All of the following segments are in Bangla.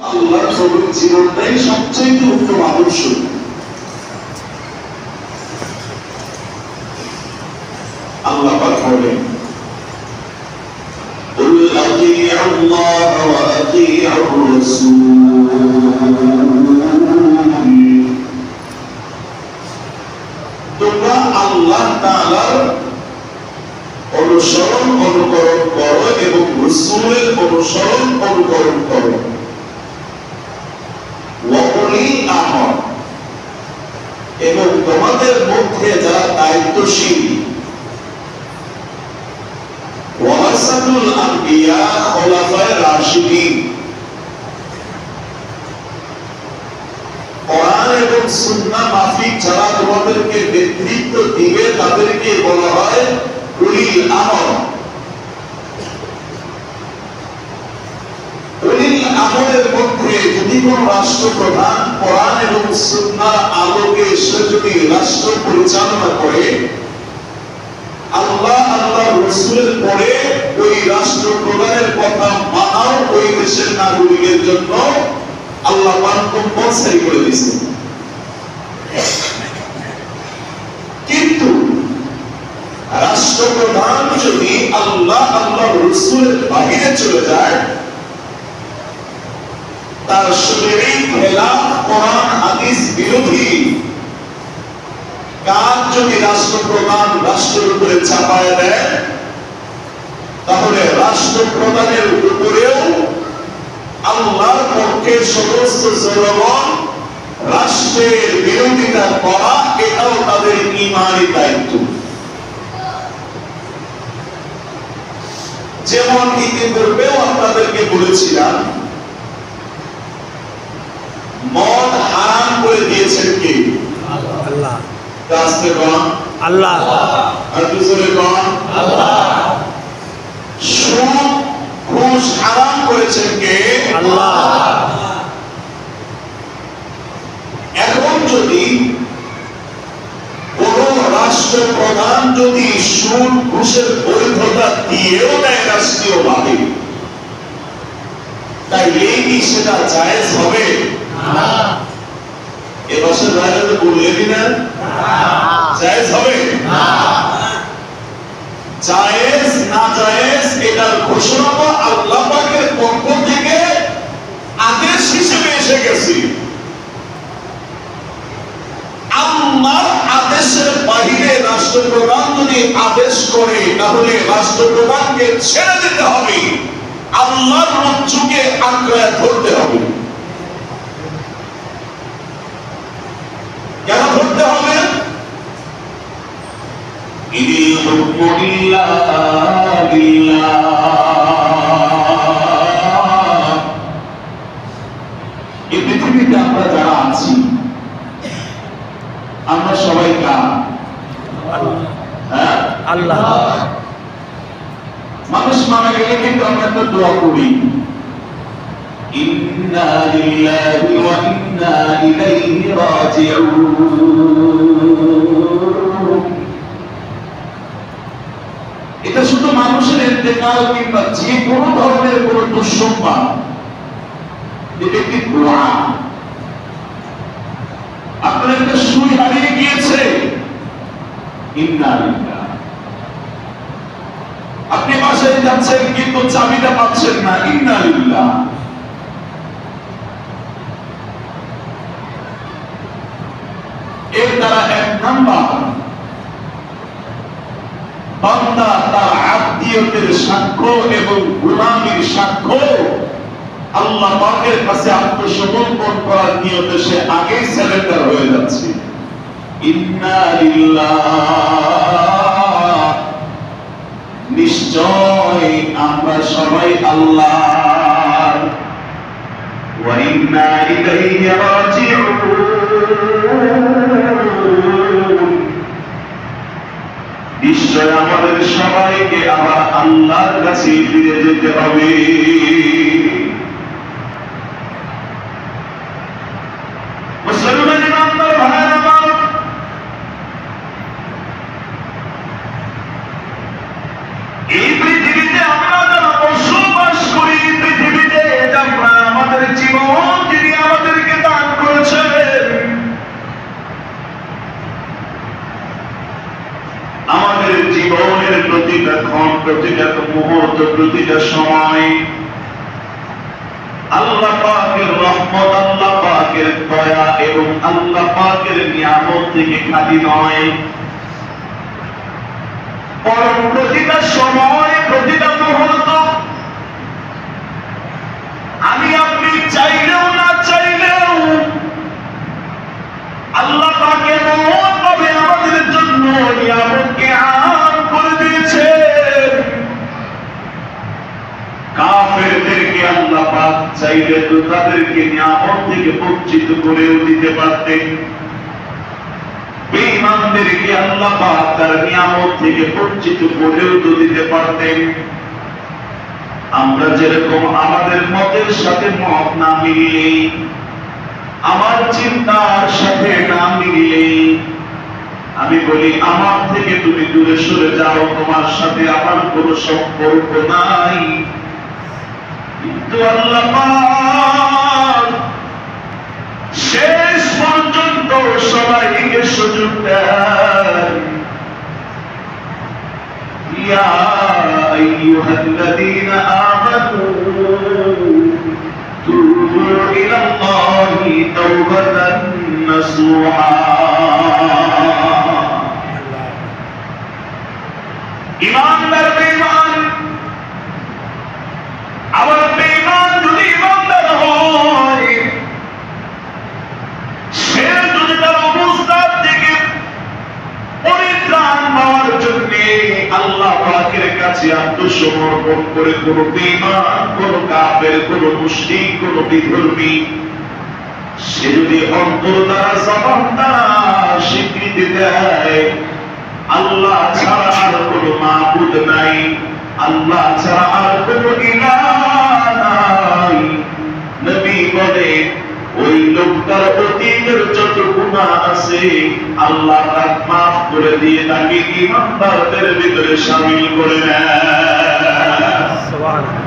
আল্লাহর নবীর জীবনটাই সবচেয়ে উত্তম আদর্শ। আল্লাহ পাক বলেন, কুল আতিউল্লাহ ওয়া আতিউর রাসূল, তোমরা আল্লাহ তাআলার অনুসরণ অনুকরণ করো এবং রাসূলের অনুসরণ অনুকরণ করো। এবং তোমাদের মধ্যে যারা দায়িত্বশীল, ওয়ারাসাতুল আম্বিয়া খোলাফায়ে রাশিদিন, কোরআন এবং সুন্নাহ মাফিক যারা তোমাদেরকে নেতৃত্ব দিবে তাদেরকে বলা হয় উলিল আমর। আমলের মধ্যে যদি কোন রাষ্ট্রপ্রধান কোরআন এবং সুন্নাহর আলোকে সে যদি রাষ্ট্র পরিচালনা করে, আল্লাহ আল্লাহর রাসূলের পরে ওই রাষ্ট্রপ্রধানের কথা মানাও ওই দেশের নাগরিকের জন্য আল্লাহ পাক কম্পালসারি করে দিয়েছেন। কিন্তু রাষ্ট্রপ্রধান যদি আল্লাহ আল্লাহর রাসূলের বাইরে চলে যায়, তার শরীরে খেলাফ কোরআন হাদিস বিরোধী কাজ যদি রাষ্ট্রপ্রধান রাষ্ট্রের উপরে চাপায় দেয়, তাহলে রাষ্ট্রপ্রধানের উপরেও আল্লাহর পক্ষে সমস্ত জনগণ রাষ্ট্রের বিরোধিতা করা, এটাও তাদের ঈমানি দায়িত্ব। যেমন ইতিপূর্বেও আপনাদেরকে বলেছিলাম, মদ হারাম করে দিয়েছেন কে? আল্লাহ। কাছে কোন? আল্লাহ। আর দুসরে কোন? আল্লাহ। সুদ ঘুষ হারাম করেছেন কে? আল্লাহ। এখন যদি কোন রাষ্ট্রপ্রধান যদি সুদ ঘুষের বৈধতা দিয়েও দেয় রাষ্ট্রীয়ভাবে, তাইলে কি সেটা জায়েজ হবে? এবছর রাজনীতি বললেনই না, জায়েজ হবে না। জায়েজ না জায়েজ এটার ঘোষণা আল্লাহ পাকের পক্ষ থেকে আদেশ হিসেবে এসে গেছে। আল্লাহর আদেশের বাইরে রাষ্ট্রপ্রধান যদি আদেশ করে, তাহলে রাষ্ট্রপ্রধানকে ছেড়ে দিতে হবে, আল্লাহর রজ্জুকে আঁকড়ে ধরতে হবে। কেন ধরতে হবে? ইদিল হুকমু ইল্লা বিল্লাহ। এই পৃথিবীতে আমরা যারা আছি, আমরা সবাই কার? আল্লাহ। মানুষ মারা গেলে কিন্তু আমরা একটা দোয়া করি, ইন্না লিল্লাহি ওয়া ইন্না ইলাইহি রাজিউন। এটা শুধু মানুষের ইন্তেকাল কিংবা যে কোনো ধরনের কোনো দুঃসংবাদ, এটা একটি দোয়া। আপনার একটা সুই হারিয়ে গিয়েছে, ইন্না লিল্লাহ। আপনি বাসায় যাচ্ছেন কিন্তু চাবিটা পাচ্ছেন না, ইন্না লিল্লাহ। এর দ্বারা এক নাম্বার, বান্দা তার আত্মীয়তের সাক্ষ্য এবং গোলামীর সাক্ষ্য আল্লাহ পাকের কাছে আত্মসমর্পণ করার নিয়তে সে আগেই সারেন্ডার হয়ে যাচ্ছে। ইন্না লিল্লাহ, নিশ্চয় আমরা সবাই আল্লাহর, ওয়া ইন্না ইলাইহি রাজিউন, নিশ্চয় আমাদের সবাইকে আবার আল্লাহর কাছে ফিরে যেতে হবে। মুসলমান ইমানদার ভাইরা আমার, এই পৃথিবীতে আমরা যারা বসবাস করি, পৃথিবীতে আমরা আমাদের জীবন ক্ষণ, প্রতিটা মুহূর্ত, প্রতিটা সময় আল্লাহ পাকের রহমত, আল্লাহ পাকের দয়া এবং আল্লাহ পাকের নিয়ামত থেকে খালি নয়, বরং প্রতিটা সময়, প্রতিটা মুহূর্ত আমি আপনি চাইলেও না চাইলেও আল্লাহ পাক এমন ভাবে আমাদের জন্য নিয়ামতকে আম করে দিয়েছে। কাফেরদেরকে আল্লাহ পাক চাইলে তো তাদেরকে নিয়ামত থেকে বঞ্চিত করেও দিতে পারতেন, বেঈমানদেরকে আল্লাহ পাক তার নিয়ামত থেকে বঞ্চিত করেও তো দিতে পারতেন। আমরা যেরকম আমাদের মতের সাথে মত না মিললেই, আমার চিন্তার সাথে না মিললেই আমি বলি আমার থেকে তুমি দূরে সরে যাও, তোমার সাথে আমার কোনো সম্পর্ক নাই। কিন্তু আল্লাহ পাক শেষ পর্যন্ত সবাইকে সুযোগ দেন। ইয়া আইয়ুহাল্লাযীনা আমানু তুবু ইলাল্লাহি তাওবাতান নাসুহা। ঈমানদার বেঈমান, আবার বেঈমান যদি ঈমানদার হয়, সে যদি তার অবস্থান থেকে পরিত্রাণ পাওয়ার জন্য আল্লাহ পাকের কাছে আত্মসমর্পণ করে, কোন বেঈমান, কোন কাফের, কোন মুশরিক, কোন বিধর্মী, সে যদি অন্তর দ্বারা, জবান দ্বারা স্বীকৃতি দেয় আল্লাহ ছাড়া আর কোন মাবুদ নাই, আল্লাহ ছাড়া আর কোন ইলাহ নাই, নবী বলে ওই লোকটার অতীতের যত গুনাহ আছে আল্লাহ তাকে মাফ করে দিয়ে তাকে ঈমানদারদের ভিতরে শামিল করে নেয়। সুবহানাল্লাহ।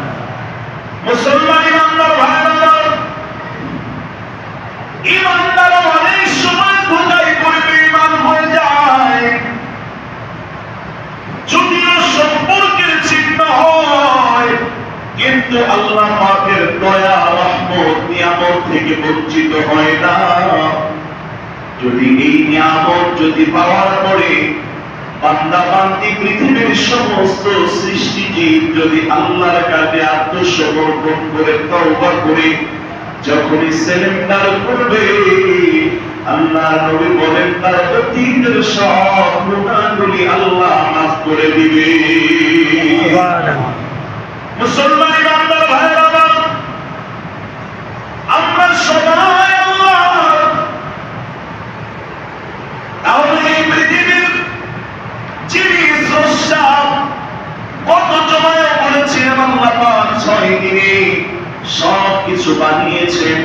মুসলমান ঈমানদার ভাইরা, ঈমানদার অনেক সময় খোদাই করে বেঈমান হয়ে যায়, যদিও সম্পর্কের চিহ্ন হয়, কিন্তু আল্লাহ পাকের দয়া, রহমত, নিয়ামত থেকে বঞ্চিত হয় না। যদি এই নিয়ামত যদি পাওয়ার পরে বান্দা বান্দি, পৃথিবীর সমস্ত সৃষ্টি জীব যদি আল্লাহর কাছে আত্মসমর্পণ করে, তওবা করে যখনই সারেন্ডার করবে, আল্লাহ নবী বলেন তার অতীতের সব গুনাহগুলি আল্লাহ মাফ করে দিবে। সুবহানাল্লাহ। মুসলমান ঈমানদার ভাইরা, আমরা সবাই আল্লাহ, তাহলে এই পৃথিবীর যিনি স্রষ্টা, কত সময় বলেছিলেন আল্লাহ পাক 6 দিনে সব কিছু বানিয়েছেন,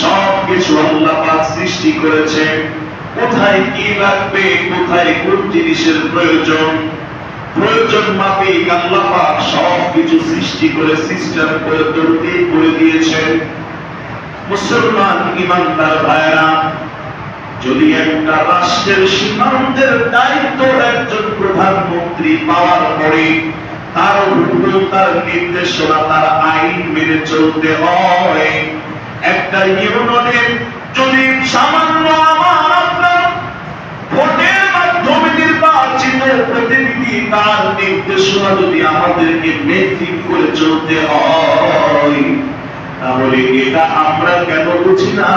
সব কিছু আল্লাহ পাক সৃষ্টি করেছেন। কোথায় কি লাগবে, কোথায় কোন জিনিসের প্রয়োজন, প্রয়োজন মাফিক আল্লাহ পাক সব কিছু সৃষ্টি করে সিস্টেম করে তৈরি করে দিয়েছেন। মুসলমান ঈমানদার ভাইরা, যদি একটা রাষ্ট্রের সীমান্তের দায়িত্ব একজন প্রধানমন্ত্রী পাওয়ার পরে তার হুকুম, তার নির্দেশনা, তার আইন মেনে চলতে হয়, একটা ইউনিয়নের যদি সামান্য আমার আপনার ভোটের মাধ্যমে নির্বাচিত প্রতিনিধি, তার নির্দেশনা যদি আমাদেরকে মেনটেন করে চলতে হয়, তাহলে এটা আমরা কেন বুঝি না?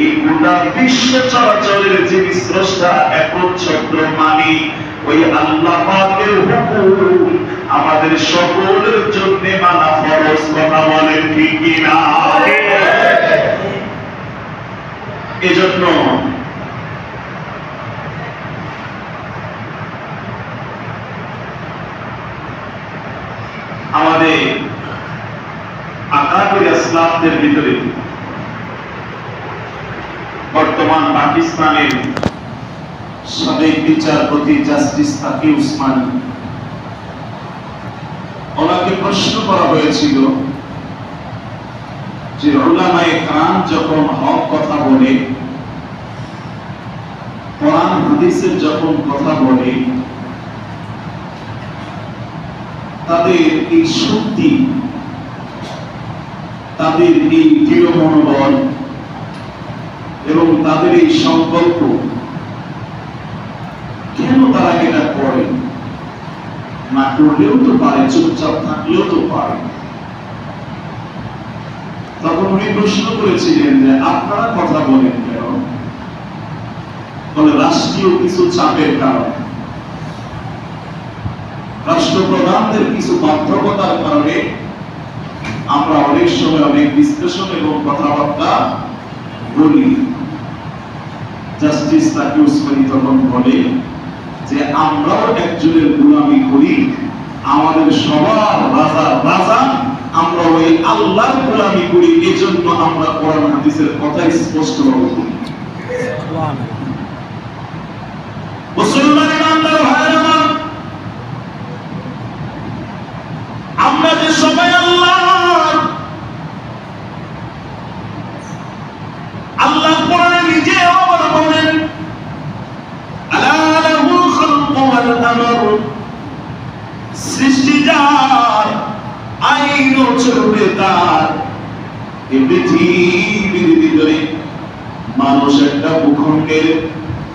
এই গোটা বিশ্ব চরাচরের যিনি স্রষ্টা, একচ্ছত্র মালিক, ওই আল্লাহ পাকের হুকুম আমাদের সকলের জন্য মানা ফরজ। কথা বলেন ঠিক কিনা? এজন্য আমাদের আকাবির আসলাফদের ভিতরে বর্তমান পাকিস্তানের সাবেক বিচারপতি জাস্টিস তাকি উসমানী, ওনাকে প্রশ্ন করা হয়েছিল যে উলামায়ে কেরাম যখন হক কথা বলে, কোরআন হাদিসের যখন কথা বলে, তাদের এই শক্তি, তাদের এই দৃঢ় মনোবল এবং তাদের এই সংকল্প, কেন তারা এটা করে? না করলেও তো পারে, চুপচাপ থাকলেও তো পারে। তখন উনি প্রশ্ন করেছিলেন যে আপনারা কথা বলেন কেন? বলে রাষ্ট্রীয় কিছু চাপের কারণে, রাষ্ট্রপ্রধানদের কিছু বাধ্যকতার কারণে আমরা অনেক সময় অনেক বিশ্লেষণ এবং কথাবার্তা বলি। জাস্টিস তাকিউসমানি তখন বলে যে আমরাও একজনের গোলামি করি, আমাদের সবার রাজা রাজা, আমরা ওই আল্লাহর গোলামি করি, এজন্য আমরা কোরআন হাদিসের কথা স্পষ্টভাবে বলি। মুসলমান ইমানদার ভাইয়ের আমার, আমরা যে সবাই আল্লাহ কোরআনে নিজে আবার বলেন আলা লাহুল খালকু ওয়াল আমর, সৃষ্টি যার, আইনও চলবে তার। এই পৃথিবীর ভিতরে মানুষ একটা ভূখণ্ডের,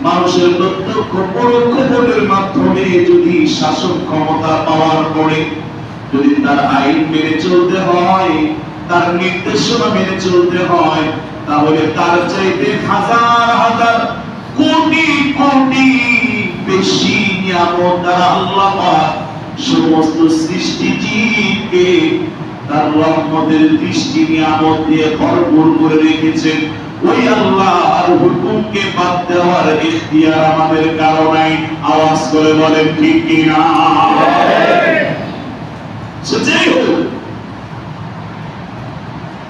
মানুষের প্রত্যক্ষ পরোক্ষ ভোটের মাধ্যমে যদি শাসন ক্ষমতা পাওয়ার পরে যদি তার আইন মেনে চলতে হয়, তার নির্দেশনা মেনে চলতে হয়, তাহলে তার চাইতে হাজার হাজার কোটি কোটি বেশি নিয়ামত দ্বারা আল্লাহ পাক সমস্ত সৃষ্টি জীবকে তার রহমতের দৃষ্টি নিয়ামত দিয়ে ভরপুর করে রেখেছেন। ওই আল্লাহর হুকুমকে বাদ দেওয়ার ইখতিয়ার আমাদের কারো নাই। আওয়াজ করে বলেন ঠিক কিনা? যাই হোক,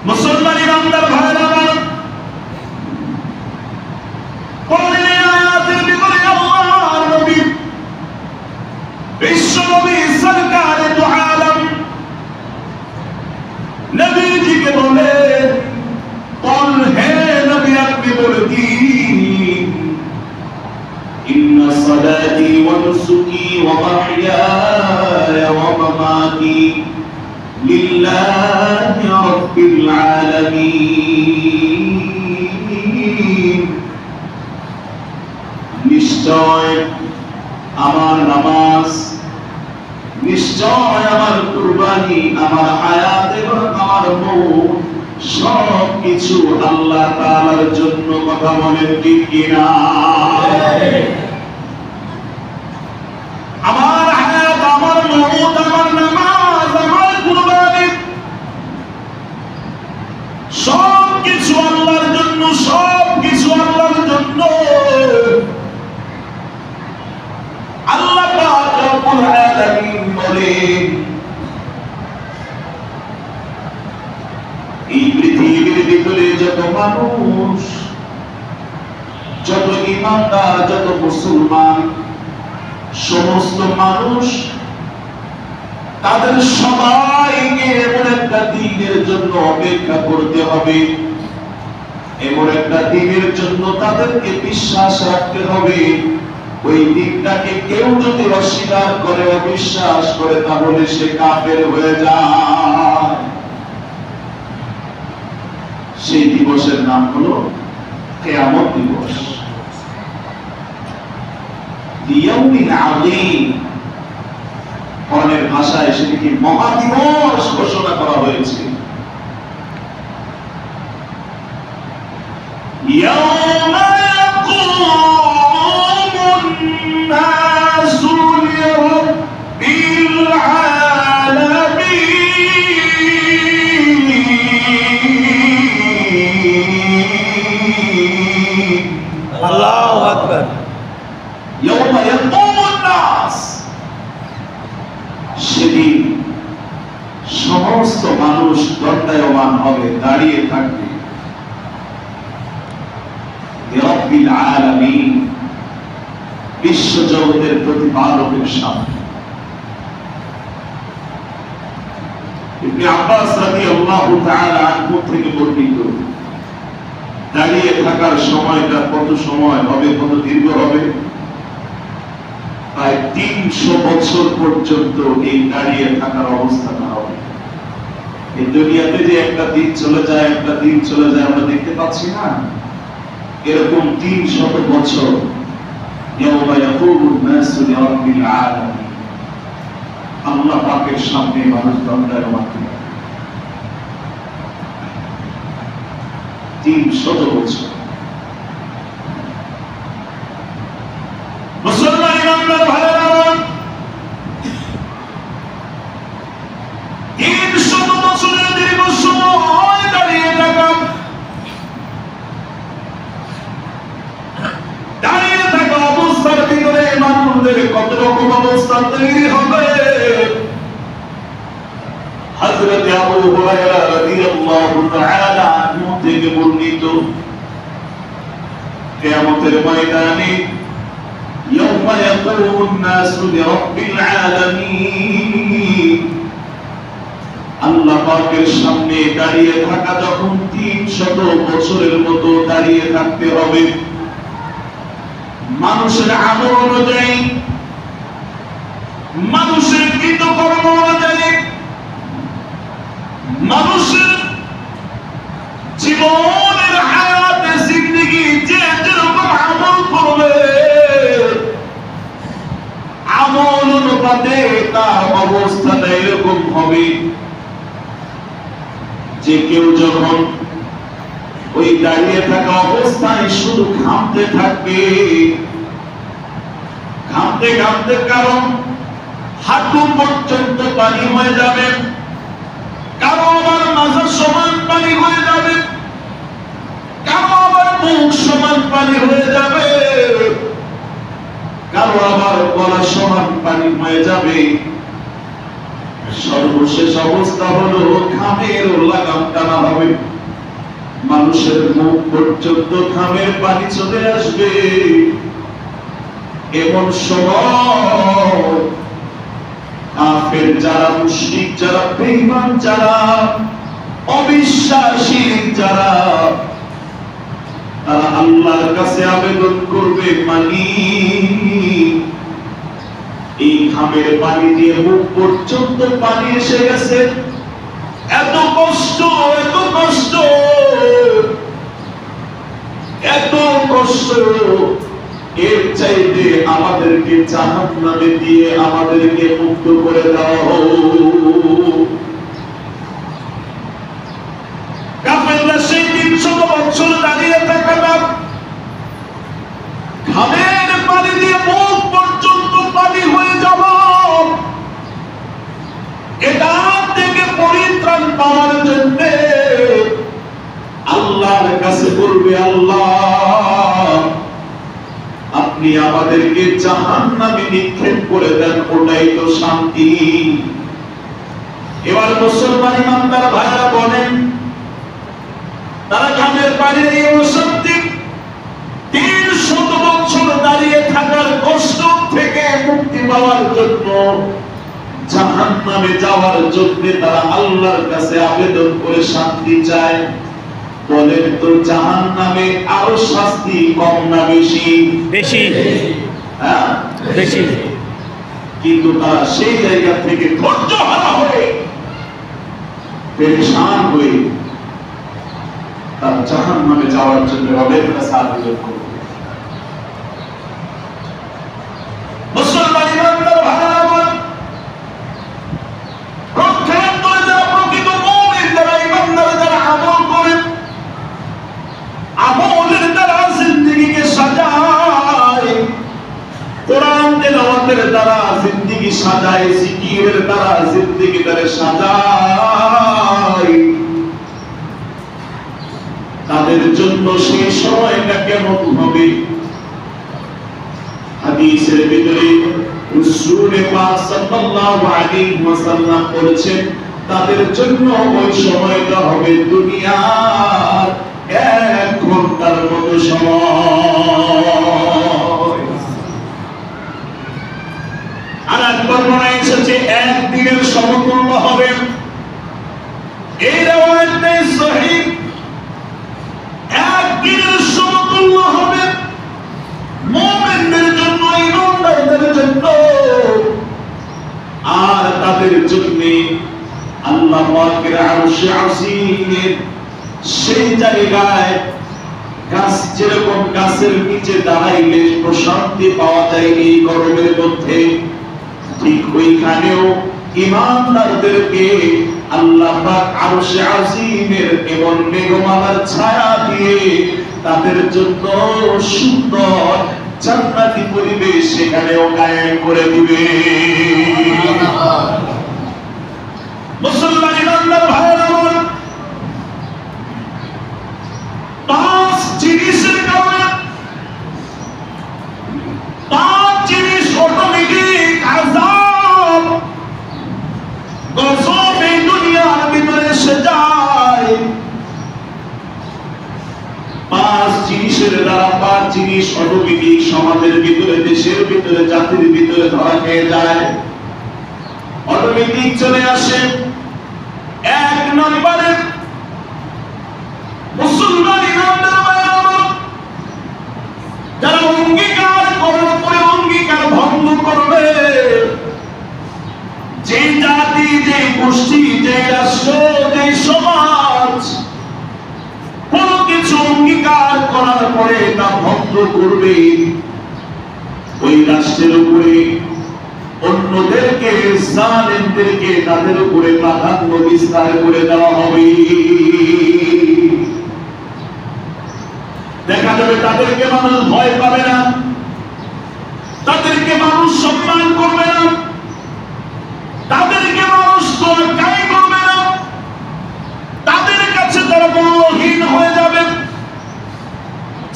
মুসলমান ইমানদার ভাইরা আমার, কোরআনের আয়াতের ভিতরে আল্লাহর নবী বিশ্ব নবী সরকারে দু আলম নবীজিকে বলেন, বল হে নবী আপনি বলে দিন, ইন্না সালাতি ওয়া নুসুকি ওয়া মাহইয়ায়া ওয়া মামাতি লিল্লাহি রাব্বিল আলামিন। নিশ্চয় আমার নামাজ, নিশ্চয় আমার কুরবানি, আমার হায়াত এবং আমার মৌত সব কিছু আল্লাহ তাআলার জন্য। কথা বলেন ঠিক কিনা? আমার হায়াত, আমার মৌত, আমার নামাজ, আমার কুরবানি সব কিছু আল্লাহর জন্য, সব কিছু আল্লাহর জন্য। আল্লাহ পাক রব্বুল আলামিন বলেন, এই পৃথিবীর ভিতরে যত মানুষ, যত ঈমানদার, যত মুসলমান, সমস্ত মানুষ তাদের সবাইকে এমন একটা দিনের জন্য অপেক্ষা করতে হবে, এমন একটা দিনের জন্য তাদেরকে বিশ্বাস রাখতে হবে। ওই দিনটাকে কেউ যদি অস্বীকার করে, অবিশ্বাস করে, তাহলে সে কাফের হয়ে যায়। সেই দিবসের নাম হলো কিয়ামত দিবস। লিয়াউমিন আযীম, কোরআনের ভাষায় সেটিকে মহাদিবস ঘোষণা করা হয়েছে। ইয়াউমা ইয়াকুমুন নাসু লিরাব্বিল আলামিন। আল্লাহু আকবার। ইয়াউমা ইয়াকুমুন নাস, সেদিন সমস্ত মানুষ দণ্ডায়মান হবে, দাঁড়িয়ে থাকবে রব্বিল আলামিন, বিশ্ব জগতের প্রতিপালকের সামনে। ইবনে আব্বাস রাদিয়াল্লাহু তাআলা আনহু থেকে বর্ণিত, দাঁড়িয়ে থাকার সময়টা কত সময় হবে, কত দীর্ঘ হবে? প্রায় 300 বছর পর্যন্ত এই দাঁড়িয়ে থাকার অবস্থাটা হবে। এই দুনিয়াতে যে একটা দিন চলে যায় আমরা দেখতে পাচ্ছি না, এরকম 300 বছর ইয়াউমা ইয়াকুমুন নাসু লিরাব্বিল আলামিন, আল্লাহ পাকের সামনে মানুষ দণ্ডায়মান হবে 300 বছর। মুসলমান ইমানদার ভাইরা, 300 বছরের দীর্ঘ সময় দাঁড়িয়ে থাকা অবস্থার ভিতরে মানুষদের কত রকম অবস্থা তৈরি হবে। হযরত আবু হুরায়রা রাদিয়াল্লাহু তাআলা আনহু থেকে বর্ণিত, কিয়ামতের ময়দানে ইয়াউমা ইয়াকুমুন নাসু লিরাব্বিল আলামিন, আল্লাহ পাকের সামনে দাঁড়িয়ে থাকা যখন 300 বছরের মতো দাঁড়িয়ে থাকতে হবে, মানুষের আমল অনুযায়ী, মানুষের কৃতকর্ম অনুযায়ী, মানুষের জীবনের হায়াতে জিন্দেগি যে যেরকম আমল করবে, আমল অনুপাতে তার অবস্থাটা এরকম হবে যে কেউ যখন ওই দাঁড়িয়ে থাকা অবস্থায় শুধু ঘামতে থাকবে, ঘামতে ঘামতে কারণ হাঁটু পর্যন্ত পানি হয়ে যাবে, কারো আবার মাথার সমান পানি হয়ে যাবে, কারো আবার মুখ সমান পানি হয়ে যাবে, কারো আবার গলা সমান পানি হয়ে যাবে। সর্বশেষ অবস্থা হলো ঘামের লাগাম টানা হবে, মানুষের মুখ পর্যন্ত ঘামের পানি চলে আসবে। এমন সময় কাফের যারা, মুশরিক যারা, বেঈমান যারা, অবিশ্বাসী যারা, তারা আল্লাহর কাছে আবেদন করবে, মালিক এই ঘামের পানি দিয়ে মুখ পর্যন্ত পানি এসে গেছে, এত কষ্ট, এত কষ্ট, এত কষ্ট, এর চাইতে আমাদেরকে জাহান্নামে দিয়ে আমাদেরকে মুক্ত করে দাও। কাফেররা সেই 300 বছর দাঁড়িয়ে থাকা ঘামের পানি দিয়ে মুখ পর্যন্ত পানি হয়ে যাব, এটা থেকে পরিত্রাণ পাওয়ার জন্য আল্লাহর কাছে বলবে, আল্লাহ আপনি আমাদেরকে জাহান্নামে নিক্ষেপ করে দেন, ওটাই তো শান্তি। এবার মুসলমান ইমানদার ভাইরা বলেন, তারা ঘামের পানি দিয়ে শান্তি 300 বছর দাঁড়িয়ে থাকার কষ্ট থেকে মুক্তি পাওয়ার জন্য, জাহান্নামে যাওয়ার জন্য তারা আল্লাহর কাছে আবেদন করে শান্তি চায়। বলেন তো জাহান্নামে আরো শাস্তি কম না বেশি? বেশি। হ্যাঁ বেশি। কিন্তু তারা সেই জায়গা থেকে ধৈর্য হারা হয়ে, পেরেশান হয়ে তারা জাহান্নামে যাওয়ার জন্য রবের কাছে আবেদন করবে। মুসলমান ইমানদার ভাইরা, রক্ষান্তরে যারা প্রকৃত মুমিন, যারা ইমানদার, যারা আমল করে, আমলের দ্বারা জিন্দেগিকে সাজায়, কোরআন তেলাওয়াতের দ্বারা জিন্দেগি সাজায়, জিকিরের দ্বারা জিন্দেগিটারে সাজায়, তাদের জন্য সেই সময়টা কেমন হবে? হাদিসের ভিতরে রাসূল পাক সাল্লাল্লাহু আলাইহি ওয়াসাল্লাম বলেছেন, তাদের জন্য ওই সময়টা হবে দুনিয়ার 1 ঘন্টার মতো সময়। আর একবার মনে এসেছে 1 দিনের সমতুল্য হবে। এই রাওয়ায়াতে সহিহ 1 দিনের সমতুল্য হবে মুমিনদের জন্য, ইমানদারদের জন্য। আর তাদের জন্য আল্লাহ পাকের আরশে আসীমের সেই জায়গায় গাছ যেরকম গাছের নিচে দাঁড়াইলে প্রশান্তি পাওয়া যায় এই গরমের মধ্যে, ঠিক ওইখানেও ঈমানদারদেরকে আল্লাহ পাক আরশে আসীমের এবং মেঘমালার ছায়া দিয়ে তাদের জন্য সুন্দর জান্নাতি পরিবেশ সেখানেও কায়েম করে দিবে। মুসলমান ইমানদার ভাইরা আমার, পাঁচ জিনিসের কারণে, পাঁচ জিনিস অটোমেটিক আযাব গজব এই দুনিয়ার ভিতরে এসে যায়। পাঁচ জিনিসের দ্বারা, পাঁচ জিনিস অটোমেটিক সমাজের ভিতরে, দেশের ভিতরে, জাতির ভিতরে ধরা খেয়ে যায়, অটোমেটিক চলে আসে। এক নম্বরে মুসলমান ইমানদার ভাইরা আমার, যারা অঙ্গীকার করার পরে অঙ্গীকার ভঙ্গ করবে, যে জাতি, যে গোষ্ঠী, যে রাষ্ট্র, যে সমাজ কোন কিছু অঙ্গীকার করার পরে তা ভঙ্গ করবে, ওই রাষ্ট্রের উপরে অন্যদেরকে, জালেমদেরকে তাদের উপরে প্রাধান্য বিস্তার করে দেওয়া হবে। দেখা যাবে তাদেরকে মানুষ ভয় পাবে না, তাদেরকে মানুষ সম্মান করবে না, তাদেরকে মানুষ তোয়াক্কাই করবে না, তাদের কাছে তারা মূল্যহীন হয়ে যাবে।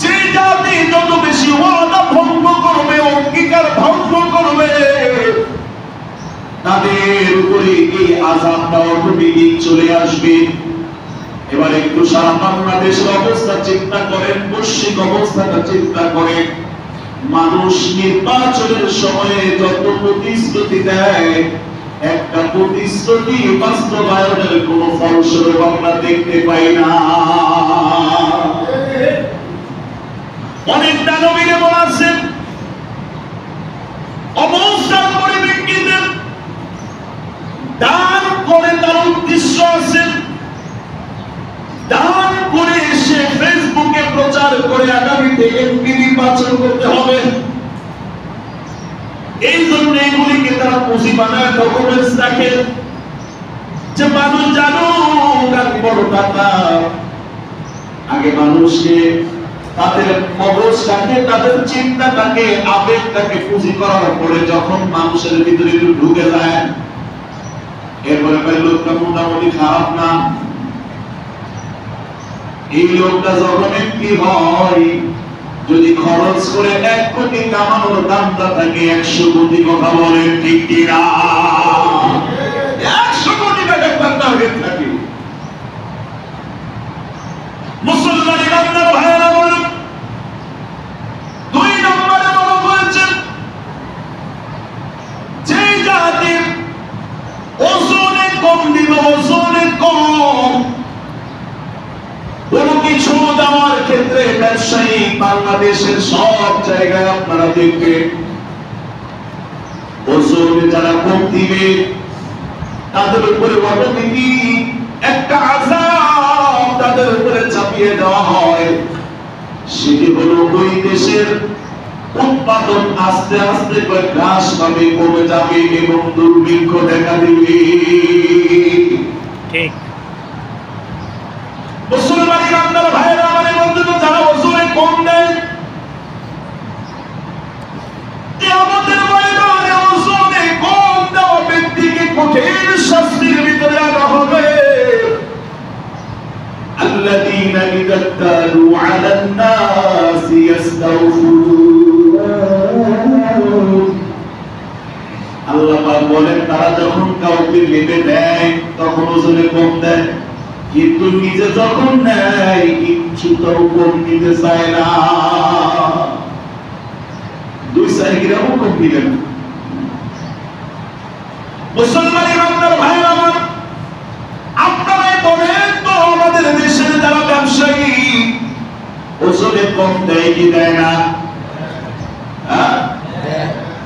যে জাতি যত বেশি ওয়াদা ভঙ্গ করবে, অঙ্গীকার ভঙ্গ করবে, তাদের উপরে এই আযাবটা অটোমেটিক চলে আসবে। এবার একটু সারা বাংলাদেশের অবস্থা চিন্তা করেন, বৈশ্বিক অবস্থাটা চিন্তা করেন। মানুষ নির্বাচনের সময়ে যত প্রতিশ্রুতি দেয়, একটা প্রতিশ্রুতি বাস্তবায়নের কোন ফলস্বরূপ আমরা দেখতে পাই না। অনেক দানবীরে বলেছেন, অবস্থার পরিপ্রেক্ষিতে দান করে তার উদ্দেশ্য আছে, দান করে সে ফেসবুকে প্রচার করে আগামীতে এমপি নির্বাচন করতে হবে। এই জন্য এগুলিকে তারা পুঁজি বানায়, ডকুমেন্টস রাখে, যে মানুষ জানুক আমি বড় টাকা। আগে মানুষকে তাদের মগজটাকে, তাদের চিন্তাটাকে, আবেগটাকে পুঁজি করার পরে যখন মানুষের ভিতরে একটু ঢুকে যায়, এরপরে লোকটা মোটামুটি খারাপ না। এই লোকটা যখন এমপি হয়, যদি খরচ করে 1 কোটি কামানোর দামটা থাকে 100 কোটি, কথা বলেন ঠিক কিনা? 100 কোটি টাকার তার টার্গেট থাকে। মুসলমান ইমানদার ভাইরা আমার, 2 নম্বরে বলা হয়েছে, যে জাতি ওজনে কম দিবে, ওজনে কম কোন কিছু দেওয়ার ক্ষেত্রে, ব্যবসায়ী বাংলাদেশের সব জায়গায় আপনারা দেখবেন, ওজনে যারা কম দিবে তাদের উপরে অটোমেটিক একটা আযাব তাদের উপরে চাপিয়ে দেওয়া হয়। সেটি হলো ওই দেশের উৎপাদন আস্তে আস্তে হ্রাস পাবে, কমে যাবে এবং দুর্ভিক্ষ দেখা দিবে। ঠিক। মুসলমান ইমানদার ভাইরা আমাদের মধ্যে তো যারা ওজনে কম দেয়, কিয়ামতের ময়দানে ওজনে কম দেওয়া ব্যক্তিকে কঠিন শাস্তির ভিতরে আনা হবে। আল্লাযীনা ইযা ইক্তালু আলান নাসি ইস্তাওফুন, আল্লাহ পাক বলেন তারা যখন কাউকে মেপে দেয় তখন ওজনে কম দেয়, কিন্তু নিজে যখন নেয় কিছুটাও কম নিতে চায় না। 2-4 গ্রামও কম দিবে না। মুসলমান ইমানদার ভাইরা আমার, আপনারাই বলেন তো আমাদের দেশের যারা ব্যবসায়ী ওজনে কম দেয় কি দেয় না?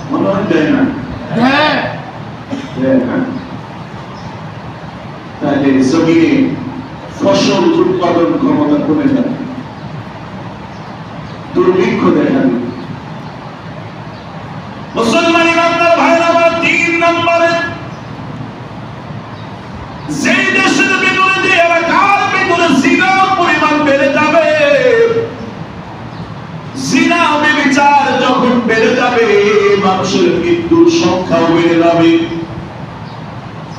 মনে হয় দেয় না। দেয় না, তাহলে জমিনে ফসল উৎপাদন ক্ষমতা কমে যাবে, দুর্ভিক্ষ দেখা দিবে। মুসলমান ইমানদার ভাইরা আমার, 3 নম্বরে যেই দেশের ভিতরে, যে এলাকার ভিতরে জিনার পরিমাণ বেড়ে যাবে, জিনা ব্যভিচার যখন বেড়ে যাবে, মানুষের মৃত্যুর সংখ্যাও বেড়ে যাবে।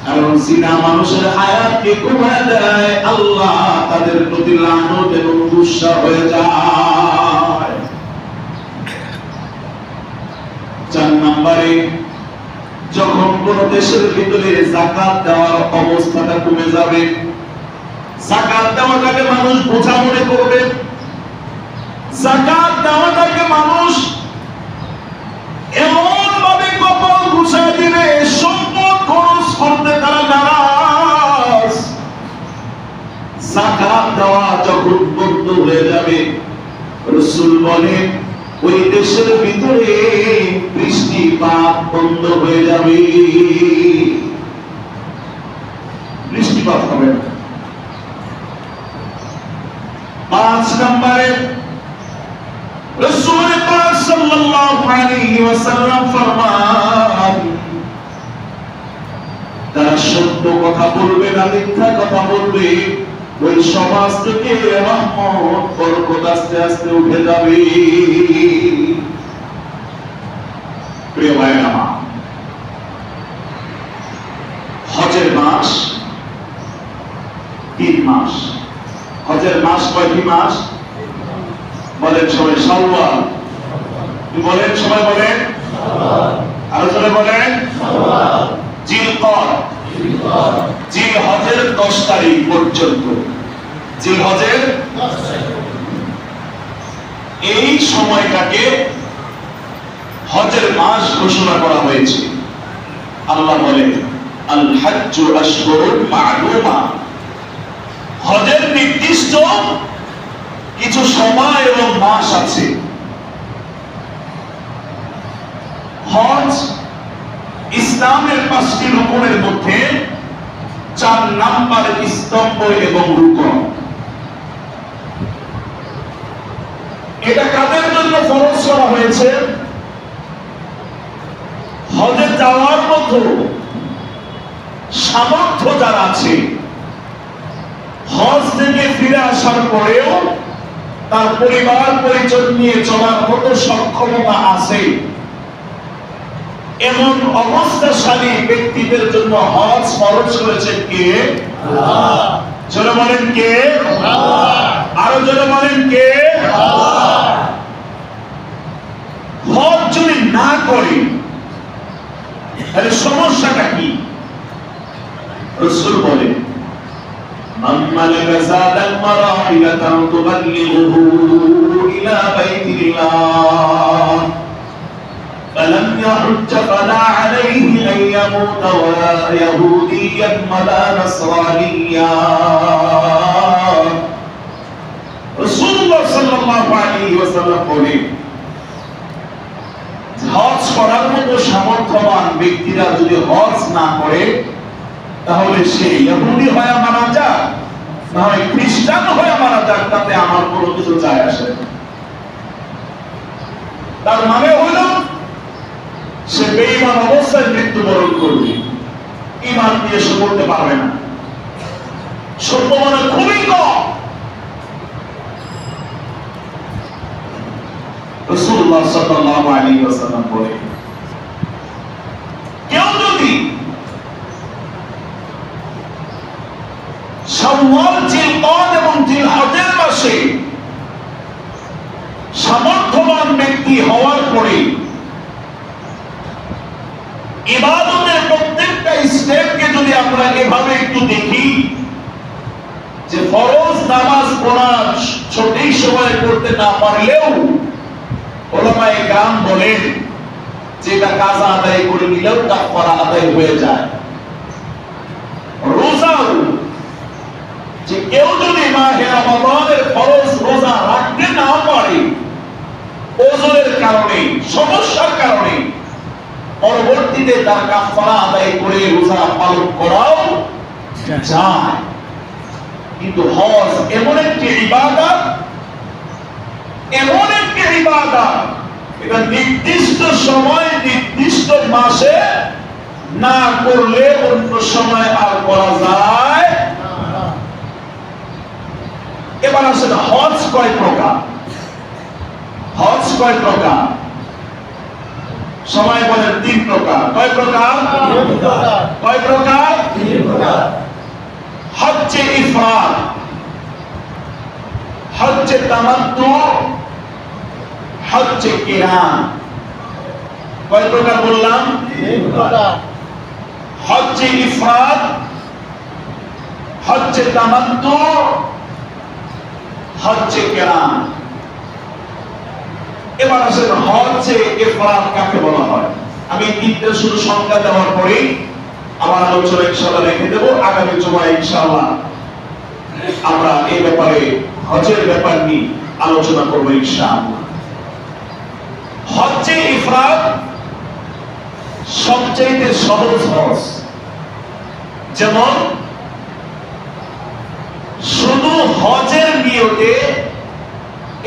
কারণ জিনা মানুষের হায়াতকে কমিয়ে দেয়, আল্লাহ তাদের প্রতি লানত এবং গুসা হয়ে যায়। 4 নম্বরে, যখন কোন দেশের ভিতরে যাকাত দেওয়ার অবস্থাটা কমে যাবে, যাকাত দেওয়াটাকে মানুষ বোঝা মনে করবে, যাকাত দেওয়াটাকে মানুষ এমন ভাবে কপাল গুছায় দিবে, সম্পদ খরচ করতে তারা নারাজ। যাকাত দেওয়া যখন বন্ধ হয়ে যাবে, রাসূল বলেন ওই দেশের ভিতরে বৃষ্টিপাত বন্ধ হয়ে যাবে, বৃষ্টিপাত হবে না। 5 নম্বরে রাসূল পাক সাল্লাল্লাহু আলাইহি ওয়াসাল্লাম ফরমান, তারা সত্য কথা বলবে না, মিথ্যা কথা বলবে, ওই সমাজ থেকে রহমত বরকত আস্তে আস্তে উঠে যাবে। প্রিয় ভাইরা আমার, হজের মাস 3 মাস। হজের মাস কয়টি মাস? বলেন সবাই, শাওয়াল। বলেন সবাই, বলেন আরো জোরে বলেন, জিলকদ। জিলহজের 10 তারিখ পর্যন্ত, জিলহজের 10 তারিখ, এই সময়টাকে হজের মাস ঘোষণা করা হয়েছে। আল্লাহ বলেন আল হজ্জু আশহুরুন মা'লুমা, হজের নির্দিষ্ট কিছু সময় এবং মাস আছে। হজ ইসলামের 5টি রুকনের মধ্যে 4 নাম্বার স্তম্ভ এবং রুকন। এটা কাদের জন্য ফরজ করা হয়েছে? হজে যাওয়ার মতো সামর্থ্য যারা আছে, হজ থেকে ফিরে আসার পরেও তার পরিবার পরিজন নিয়ে চলার মতো সক্ষমতা আছে, এমন অবস্থাশালী ব্যক্তিদের জন্য হজ ফরজ করেছেন কে? আল্লাহ। জোরে বলেন কে? আল্লাহ। আরো জোরে বলেন কে? আল্লাহ। হজ যদি না করে তাহলে সমস্যাটা কি? রাসূল বলেন মান মালাকা যাদাল মারাহিলাতান তুবাল্লিগুহু ইলা বাইতিল্লাহ فلم يحج فلا عليه أن يموت ولا يهوديا ولا نصرانيا। রাসূলুল্লাহ সাল্লাল্লাহু আলাইহি ওয়াসাল্লাম বলেন, হজ করার মতো সামর্থ্যবান ব্যক্তিরা যদি হজ না করে, তাহলে সে ইহুদি হয়ে মারা যাক, না হয় খ্রিস্টান হয়ে মারা যাক, তাতে আমার কোনো কিছু যায় আসে না। তার মানে হলো সে বেঈমান অবস্থায় মৃত্যুবরণ করবে, ঈমান নিয়ে সে করতে পারবে না, সম্ভাবনা খুবই কম। রাসূলুল্লাহ সাল্লাল্লাহু আলাইহি ওয়াসাল্লাম বলেন, কেউ যদি শাওয়াল, জিলকদ এবং জিলহজের মাসে সামর্থ্যবান ব্যক্তি হওয়ার পরে ইবাদতের প্রত্যেকটা স্টেপকে যদি আমরা এভাবে একটু দেখি, যে ফরজ নামাজ পড়া সঠিক সময়ে করতে না পারলেও উলামায়ে কেরাম বলেন যে এটা কাজা আদায় করে নিলেও কাফারা আদায় হয়ে যায়। রোজাও, যে কেউ যদি মাহে রমাদানের ফরজ রোজা রাখতে না পারে, ওজনের কারণে, সমস্যার কারণে, পরবর্তীতে তার কাফারা আদায় করে রোজা পালন করাও যায়। কিন্তু হজ এমন একটি ইবাদত, এমন একটি ইবাদত, এটা নির্দিষ্ট সময় নির্দিষ্ট মাসে না করলে অন্য সময় আর করা যায়। এবার আসেন হজ কয় প্রকার? হজ কয় প্রকার? সবাই বলেন 3 প্রকার। কয় প্রকার? কয় প্রকার? 3 প্রকার। হজ্জে ইফরাদ, হজ্জে তামাত্তু, হজ্জে কিরান। কয় প্রকার বললাম? 3 প্রকার। হজ্জে ইফরাদ, হজ্জে তামাত্তু, হজ্জে কিরান। এবার আসেন হজ্জে ইফরাদ কাকে বলা হয়? আমি তিনটে শুধু সংজ্ঞা দেওয়ার পরেই আমার আলোচনা ইনশাআল্লাহ রেখে দেব। আগামী জুমায় ইনশাআল্লাহ আমরা এই ব্যাপারে হজের ব্যাপার নিয়ে আলোচনা করব ইনশাআল্লাহ। হজ্জে ইফরাদ সবচেয়ে সহজ হজ। যেমন শুধু হজের নিয়তে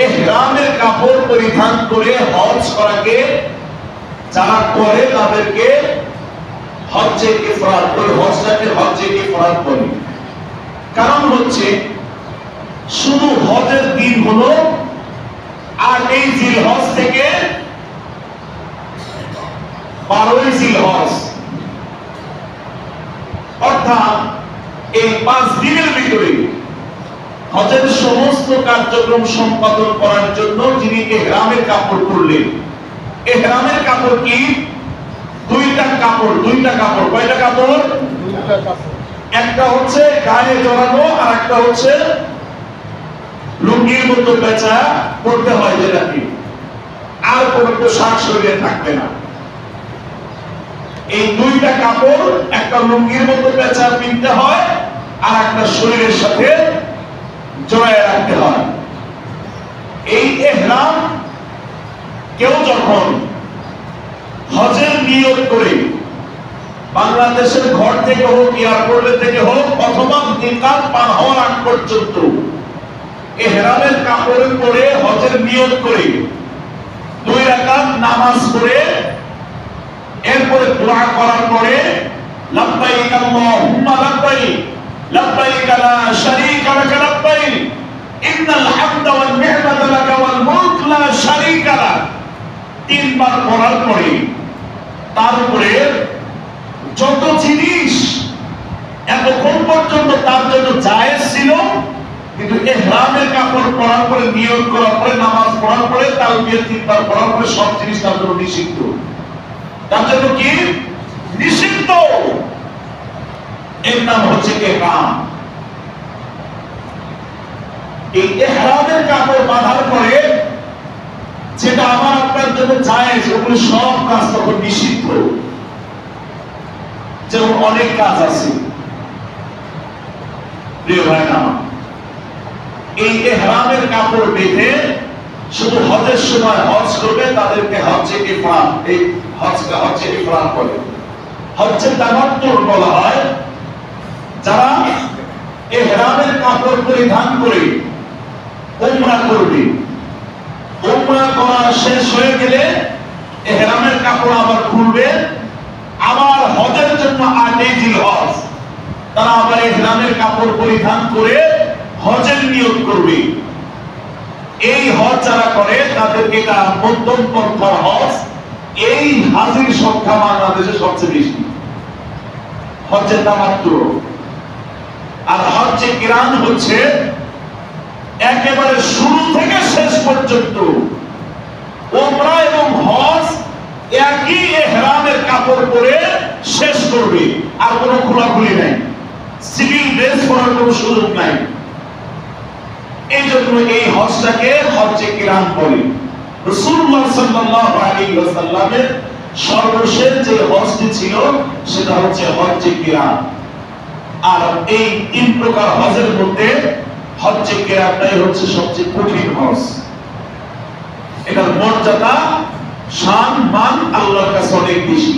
ইহরামের কাপড় পরিধান করে হজ করাকে যারা করে তাদেরকে হজ্জে ইফরাদ, ওই হজটাকে হজ্জে ইফরাদ বলে। কারণ হচ্ছে শুধু হজের দিন হলো 8ই জিলহজ থেকে 12ই জিলহজ, অর্থাৎ এই 5 দিনের ভিতরে হজের সমস্ত কার্যক্রম সম্পাদন করার জন্য যিনি ইহরামের কাপড় পরলেন। ইহরামের কাপড় কি? 2টা কাপড়। 2টা কাপড়। কয়টা কাপড়? 2টা কাপড়। একটা হচ্ছে গায়ে জড়ানো, আর একটা হচ্ছে লুঙ্গির মতো পেঁচা পড়তে হয়, যেটা কি আর কোনো পোশাক শরীরে থাকবে না। এই 2টা কাপড় একটা লুঙ্গির মতো পেঁচা পিনতে হয়, আর একটা শরীরের সাথে জড়ায় রাখতে হয়। এই ইহরাম কেউ যখন হজের নিয়ত করে বাংলাদেশের ঘর থেকে হোক, এয়ারপোর্ট থেকে হোক, অথবা মিকাত পার হওয়ার আগ পর্যন্ত ইহরামের কাপড় পরে হজের নিয়ত করে 2 রাকাত নামাজ পড়ে এরপরে দোয়া করার পরে লাব্বাইক আল্লাহুম্মা লাব্বাইক লাব্বাইক লা শারীকা লাক লাব্বাইক ইন্নাল হামদা ওয়ান নি'মাতা লাক ওয়াল মুলক লা শারীকা লাক 3 বার পড়ার পরে তার উপরে যত জিনিস এতক্ষণ পর্যন্ত তার জন্য জায়েজ ছিল, কিন্তু ইহরামের কাপড় পরার পরে, নিয়ত করার পরে, নামাজ পড়ার পরে, তাকবীর 3 বার পড়ার পরে সব জিনিস তার জন্য নিষিদ্ধ। তার জন্য কি নিষিদ্ধ? এর নাম হচ্ছে ইহরাম। এই ইহরামের কাপড় বাঁধার পরে যেটা আমার আপনার জন্য জায়েজ, ওগুলো সব কাজ তখন নিষিদ্ধ। যেমন অনেক কাজ আছে প্রিয় ভাইরা, এই ইহরামের কাপড় বেঁধে শুধু হজের সময় হজ করবে তাদেরকে হজ্জে ইফরাদ, এই হজকে হজ্জে ইফরাদ বলে। হজ্জে তামাত্তুর বলা হয় যারা ইহরামের কাপড় পরিধান করে উমরা করবে। উমরা করা শেষ হয়ে গেলে ইহরামের কাপড় আবার খুলবে, আবার হজের জন্য 8ই জিলহজ তারা আবার ইহরামের কাপড় পরিধান করে হজের নিয়ত করবে। এই হজ যারা করে তাদেরকে এটা মধ্যম পন্থার হজ। এই হাজির সংখ্যা বাংলাদেশে সবচেয়ে বেশি হজ্জে তামাত্তু। আর হজ্জে কিরান হচ্ছে একেবারে শুরু থেকে শেষ পর্যন্ত উমরা এবং হজ একই ইহরামের কাপড় পরে শেষ করবে, আর কোনো খোলাখুলি নাই, সিভিল ড্রেস পরার কোনো সুযোগ নাই। এই জন্য এই হজটাকে হজ্জে কিরান বলে। রাসূলুল্লাহ সাল্লাল্লাহু আলাইহি ওয়াসাল্লামের সর্বশেষ যে হজটি ছিল সেটা হচ্ছে হজ্জে কিরান। আর এই 3 প্রকার হজের মধ্যে হজ্জে কিরানটাই হচ্ছে সবচেয়ে কঠিন হজ। এটার মর্যাদা, শান, মান আল্লাহর কাছে অনেক বেশি।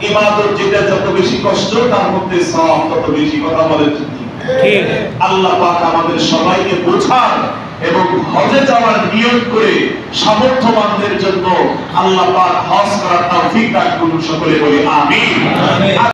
ইবাদত যেটা যত বেশি কষ্ট তার মধ্যে সওয়াব তত বেশি। কথা বলেন ঠিক? আল্লাহ পাক আমাদের সবাইকে বোঝার এবং হজে যাওয়ার নিয়ত করে সামর্থ্যবানদের জন্য আল্লাহ পাক হজ করার তৌফিক দান করুন। সকলে বলি আমিন।